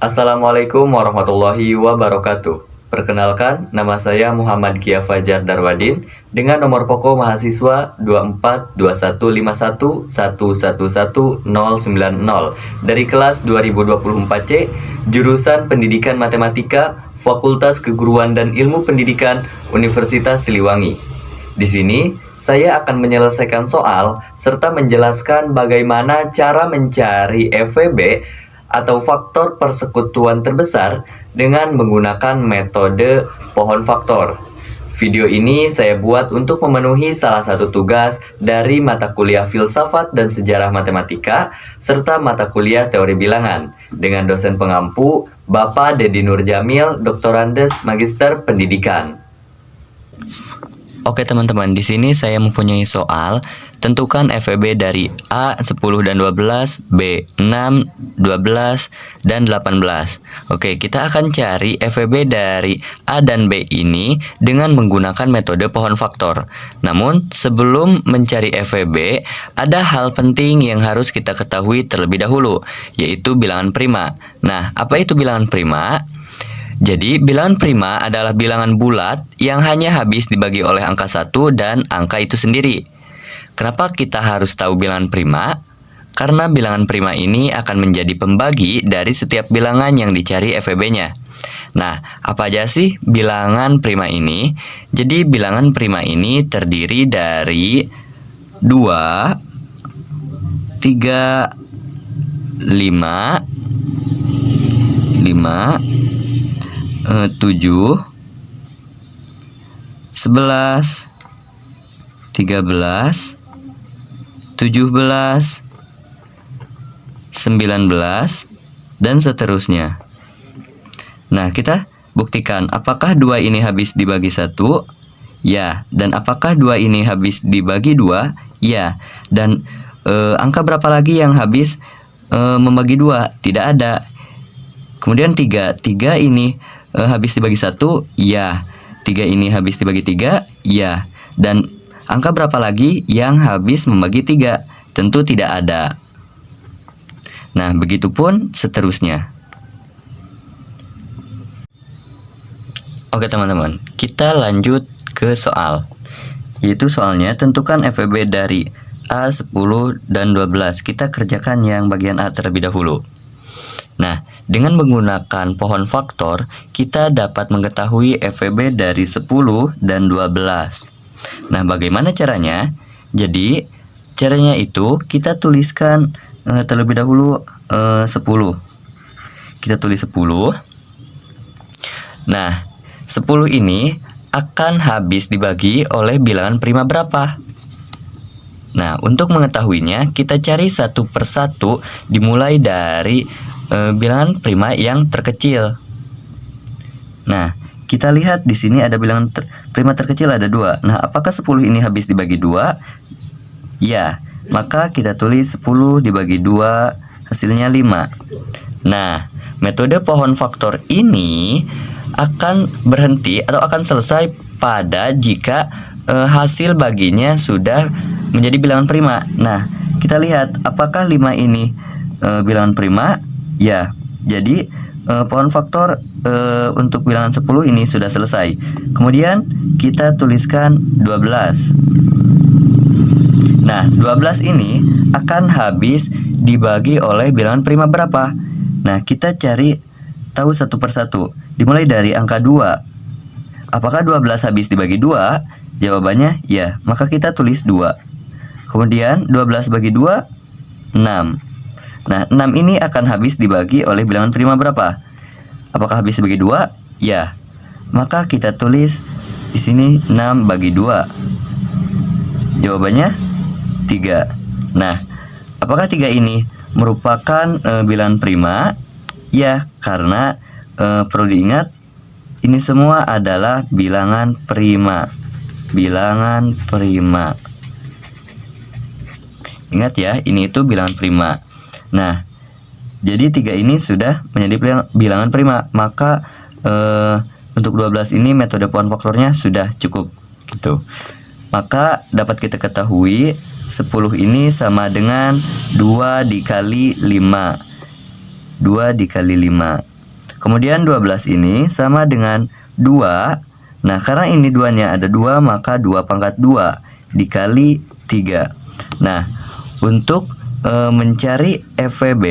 Assalamualaikum warahmatullahi wabarakatuh. Perkenalkan, nama saya Muhammad Kia Fajar Darwadin dengan nomor pokok mahasiswa 242111111090 dari kelas 2024C, jurusan Pendidikan Matematika, Fakultas Keguruan dan Ilmu Pendidikan, Universitas Siliwangi. Di sini, saya akan menyelesaikan soal serta menjelaskan bagaimana cara mencari FVB atau faktor persekutuan terbesar dengan menggunakan metode pohon faktor. Video ini saya buat untuk memenuhi salah satu tugas dari mata kuliah Filsafat dan Sejarah Matematika serta mata kuliah Teori Bilangan dengan dosen pengampu Bapak Dedi Nur Jamil, Doktorandes Magister Pendidikan. Oke teman-teman, di sini saya mempunyai soal. Tentukan FVB dari A 10 dan 12, B 6, 12, dan 18. Oke, kita akan cari FVB dari A dan B ini dengan menggunakan metode pohon faktor. Namun, sebelum mencari FVB, ada hal penting yang harus kita ketahui terlebih dahulu, yaitu bilangan prima. Nah, apa itu bilangan prima? Jadi, bilangan prima adalah bilangan bulat yang hanya habis dibagi oleh angka 1 dan angka itu sendiri. Kenapa kita harus tahu bilangan prima? Karena bilangan prima ini akan menjadi pembagi dari setiap bilangan yang dicari FVB-nya. Nah, apa aja sih bilangan prima ini? Jadi, bilangan prima ini terdiri dari 2, 3, 5, 7, 11, 13, 17, 19, dan seterusnya. Nah, kita buktikan apakah 2 ini habis dibagi 1? Ya. Dan apakah 2 ini habis dibagi 2? Ya. Dan angka berapa lagi yang habis membagi 2? Tidak ada. Kemudian 3. 3 ini habis dibagi 1? Ya. 3 ini habis dibagi 3? Ya. Dan angka berapa lagi yang habis membagi 3? Tentu tidak ada. Nah, begitupun seterusnya. Oke teman-teman, kita lanjut ke soal. Yaitu soalnya tentukan FVB dari A 10 dan 12. Kita kerjakan yang bagian A terlebih dahulu. Nah, dengan menggunakan pohon faktor, kita dapat mengetahui FVB dari 10 dan 12. Nah, bagaimana caranya? Jadi, caranya itu kita tuliskan terlebih dahulu 10. Kita tulis 10. Nah, 10 ini akan habis dibagi oleh bilangan prima berapa? Nah, untuk mengetahuinya, kita cari satu persatu dimulai dari bilangan prima yang terkecil. Nah, kita lihat di sini ada bilangan prima terkecil ada 2. Nah, apakah 10 ini habis dibagi 2? Ya, maka kita tulis 10 dibagi 2, hasilnya 5. Nah, metode pohon faktor ini akan berhenti atau akan selesai pada jika hasil baginya sudah menjadi bilangan prima. Nah, kita lihat apakah 5 ini bilangan prima? Ya, jadi pohon faktor untuk bilangan 10 ini sudah selesai. Kemudian kita tuliskan 12. Nah, 12 ini akan habis dibagi oleh bilangan prima berapa? Nah, kita cari tahu satu persatu. Dimulai dari angka 2. Apakah 12 habis dibagi 2? Jawabannya ya, maka kita tulis 2. Kemudian 12 bagi 2, 6. Nah, 6 ini akan habis dibagi oleh bilangan prima berapa? Apakah habis dibagi 2? Ya. Maka kita tulis di sini 6 bagi 2. Jawabannya 3. Nah, apakah 3 ini merupakan bilangan prima? Ya, karena perlu diingat ini semua adalah bilangan prima. Bilangan prima. Ingat ya, ini itu bilangan prima. Nah, jadi 3 ini sudah menjadi bilangan prima. Maka untuk 12 ini metode pohon faktornya sudah cukup gitu. Maka dapat kita ketahui 10 ini sama dengan 2 dikali 5. 2 dikali 5. Kemudian 12 ini sama dengan 2. Nah, karena ini 2-nya ada 2, maka 2 pangkat 2 dikali 3. Nah, untuk mencari FVB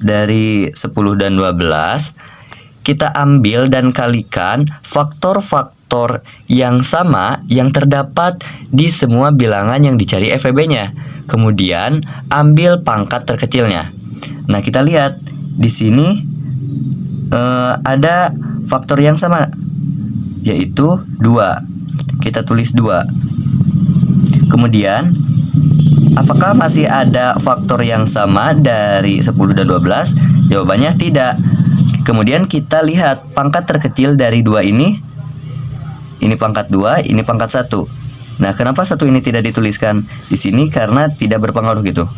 dari 10 dan 12, kita ambil dan kalikan faktor-faktor yang sama yang terdapat di semua bilangan yang dicari FVB-nya. Kemudian ambil pangkat terkecilnya. Nah, kita lihat di sini ada faktor yang sama, yaitu 2. Kita tulis 2. Kemudian, apakah masih ada faktor yang sama dari 10 dan 12? Jawabannya tidak. Kemudian kita lihat pangkat terkecil dari 2 ini pangkat 2, ini pangkat 1. Nah, kenapa 1 ini tidak dituliskan di sini? Karena tidak berpengaruh gitu.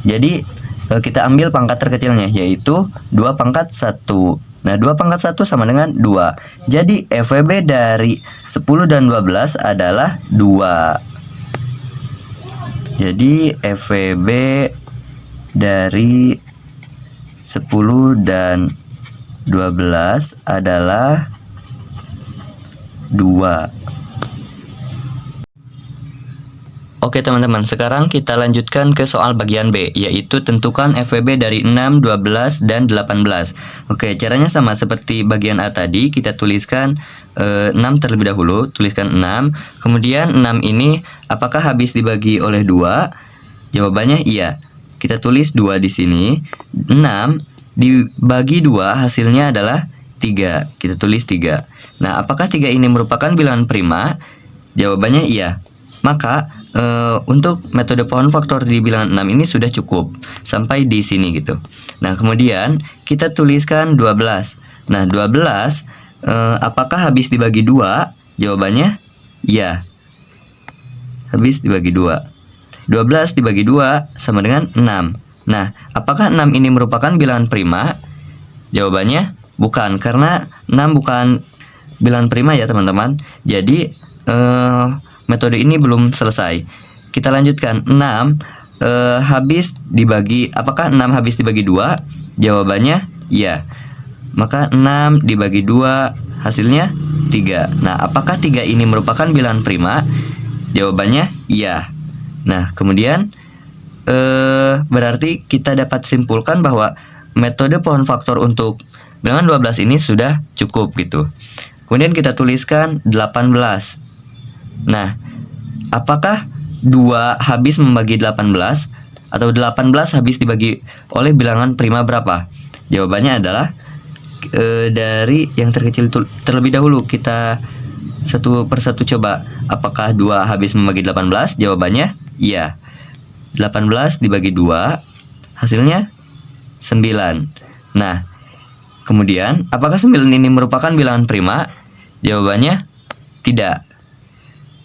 Jadi, kita ambil pangkat terkecilnya, yaitu 2 pangkat 1. Nah, 2 pangkat 1 sama dengan 2. Jadi, FVB dari 10 dan 12 adalah 2. Jadi, FVB dari 10 dan 12 adalah 2. Oke teman-teman, sekarang kita lanjutkan ke soal bagian B, yaitu tentukan FVB dari 6, 12, dan 18. Oke, caranya sama seperti bagian A tadi. Kita tuliskan 6 terlebih dahulu, tuliskan 6. Kemudian 6 ini apakah habis dibagi oleh 2? Jawabannya iya. Kita tulis 2 di sini. 6 dibagi 2 hasilnya adalah 3. Kita tulis 3. Nah, apakah 3 ini merupakan bilangan prima? Jawabannya iya. Maka untuk metode pohon faktor di bilangan 6 ini sudah cukup sampai di sini gitu. Nah, kemudian kita tuliskan 12. Nah, 12 apakah habis dibagi 2? Jawabannya iya. Habis dibagi 2. 12 dibagi 2 sama dengan 6. Nah, apakah 6 ini merupakan bilangan prima? Jawabannya bukan, karena 6 bukan bilangan prima ya teman-teman. Jadi metode ini belum selesai. Kita lanjutkan. 6 habis dibagi, apakah 6 habis dibagi 2? Jawabannya iya. Maka 6 dibagi 2 hasilnya 3. Nah, apakah 3 ini merupakan bilangan prima? Jawabannya iya. Nah, kemudian berarti kita dapat simpulkan bahwa metode pohon faktor untuk bilangan 12 ini sudah cukup gitu. Kemudian kita tuliskan 18. Nah, apakah 2 habis membagi 18 atau 18 habis dibagi oleh bilangan prima berapa? Jawabannya adalah dari yang terkecil terlebih dahulu. Kita satu persatu coba. Apakah 2 habis membagi 18? Jawabannya iya. 18 dibagi 2 hasilnya 9. Nah, kemudian apakah 9 ini merupakan bilangan prima? Jawabannya tidak.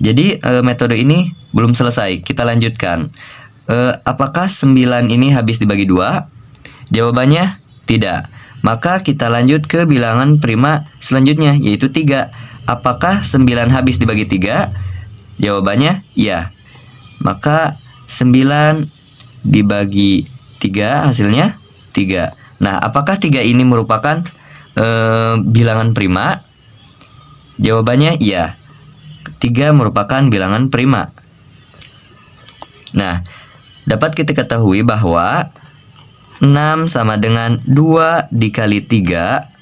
Jadi metode ini belum selesai. Kita lanjutkan. Apakah 9 ini habis dibagi 2? Jawabannya tidak. Maka kita lanjut ke bilangan prima selanjutnya, yaitu 3. Apakah 9 habis dibagi 3? Jawabannya iya. Maka 9 dibagi 3 hasilnya 3. Nah, apakah 3 ini merupakan bilangan prima? Jawabannya iya. 3 merupakan bilangan prima. Nah, dapat kita ketahui bahwa 6 sama dengan 2 dikali 3.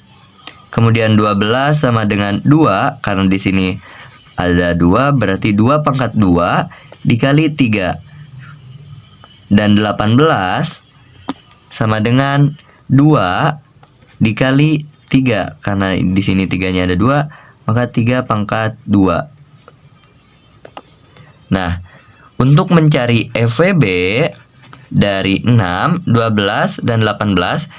Kemudian 12 sama dengan 2, karena di sini ada 2, berarti 2 pangkat 2 dikali 3. Dan 18 sama dengan 2 dikali 3, karena di sini 3-nya ada 2, maka 3 pangkat 2. Nah, untuk mencari FVB dari 6, 12, dan 18,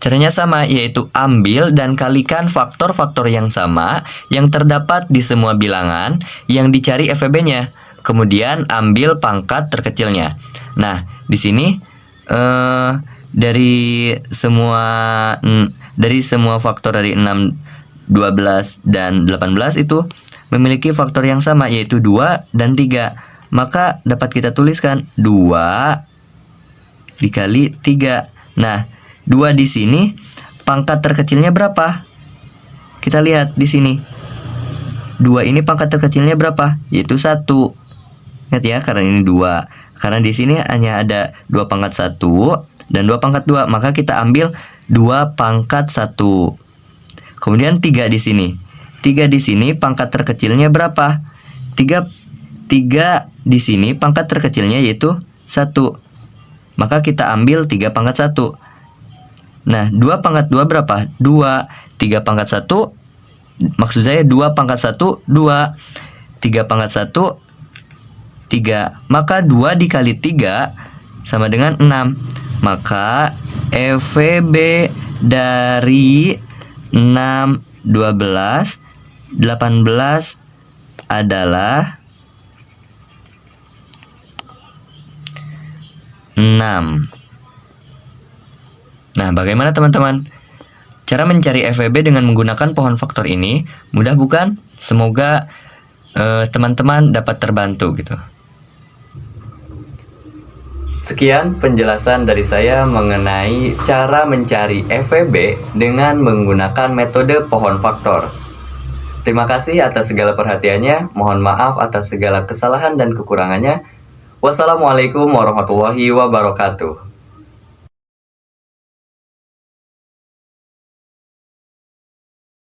caranya sama, yaitu ambil dan kalikan faktor-faktor yang sama yang terdapat di semua bilangan yang dicari FVB-nya. Kemudian ambil pangkat terkecilnya. Nah, di sini dari semua faktor dari 6, 12, dan 18 itu memiliki faktor yang sama, yaitu 2 dan 3. Maka dapat kita tuliskan 2 dikali 3. Nah, 2 di sini pangkat terkecilnya berapa? Kita lihat di sini. 2 ini pangkat terkecilnya berapa? Yaitu 1. Ingat ya, karena ini 2. Karena di sini hanya ada 2 pangkat 1 dan 2 pangkat 2, maka kita ambil 2 pangkat 1. Kemudian 3 di sini. 3 di sini pangkat terkecilnya berapa? 3 di sini pangkat terkecilnya yaitu 1. Maka kita ambil 3 pangkat 1. Nah, 2 pangkat 2 berapa? 2. 3 pangkat 1, maksud saya 2 pangkat 1, 2. 3 pangkat 1, 3. Maka 2 dikali 3 sama dengan 6. Maka EVB dari 6, 12, 18 adalah 6. Nah, bagaimana teman-teman? Cara mencari FEB dengan menggunakan pohon faktor ini mudah bukan? Semoga teman-teman dapat terbantu gitu. Sekian penjelasan dari saya mengenai cara mencari FEB dengan menggunakan metode pohon faktor. Terima kasih atas segala perhatiannya. Mohon maaf atas segala kesalahan dan kekurangannya. Wassalamualaikum warahmatullahi wabarakatuh.